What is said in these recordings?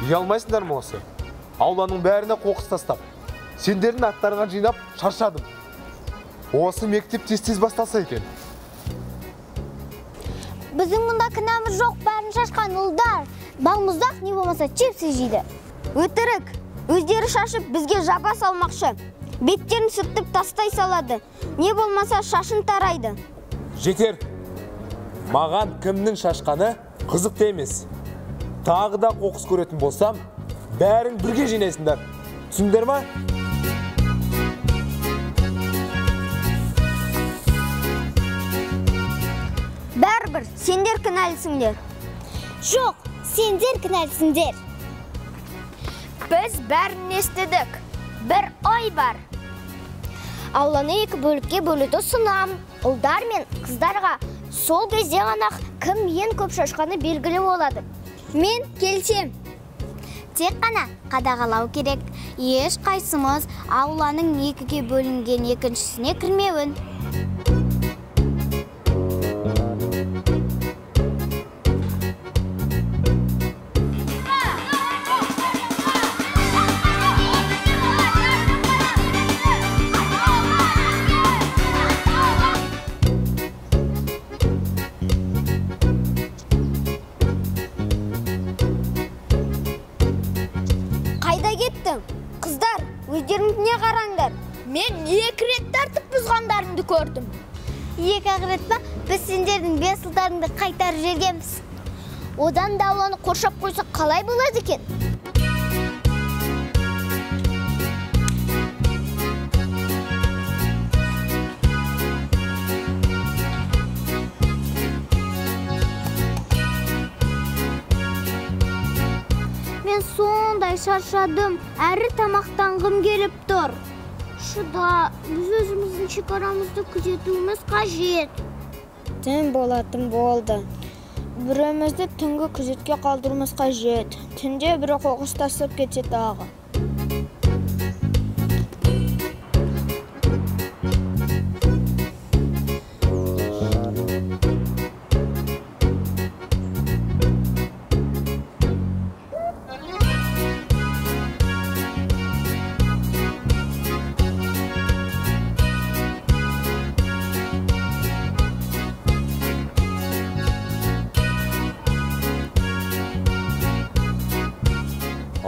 Ұялмайсыңдар ма осы? Ауланың бәріне қоқыс тастап, сендердің аттарыңа жинап шаршадым. Осы мектеп тез басталса екен. Біздің мұнда кінәміз жоқ, бәрін шашқан ұлдар. Балмұздақ не болмаса чипсы жейді. Өтірік, өздері шашып бізге жапа салмақшы. Беттерін сүртіп тастай салады. Не болмаса шашын тарайды. Жетер. Маған кімнің шашқаны қызықты емес. Тағы да қоқыс көретін болсам, бәрін бірге жинайсыңдар. Түсіндер ма? Бәрібір, сендер кінәлісіңдер. Жоқ, сендер кінәлісіңдер. Біз бәрін естідік. Бір ой бар. Ауланы екі бөлікке бөлуді ұсынам. Ұлдар мен қыздарға сол кезде ғана кім ең көп шашқаны белгілі болады. Мен келсем. Тек қана қадағалау керек. Еш қайсымыз ауланың екіге бөлінген екіншісіне кірмеуін. Қыздар, өздеріңізіне қараңдар. Мен 2 рет тәртіп бұзғандарыңды көрдім. 2 рет па? Біз сендердің 5 жылдарыңды қайтарып жергенбіз. Одан да ауланы қоршап қойса қалай болады екен? Мен сондай шаршадым, әрі тамақтанғым келіп тұр. Шыда, біз өзіміздің шекарамызды күзетуіміз қажет. Түн болатын болды. Біреумізді түнгі күзетке қалдырмыз қажет. Түнде бірі қоқыс тастап кетсе тағы.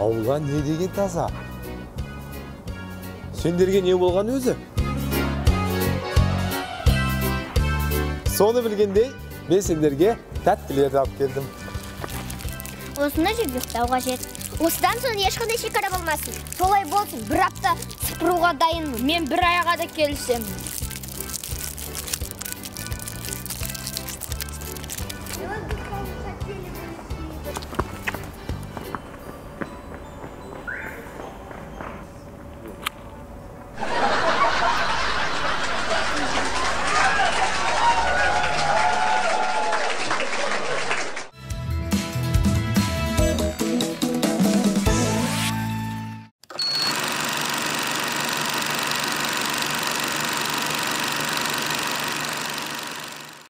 Аула не деген таза? Сендерге не болған өзі? Соны білгендей, мен сендерге тәттілерді алып келдім. Осында жүріп ұйықтау қажет. Осыдан соң ешқандай шекара болмасын. Солай болсын, бір апта сыпыруға дайынмын. Мен бір айға да келісемін.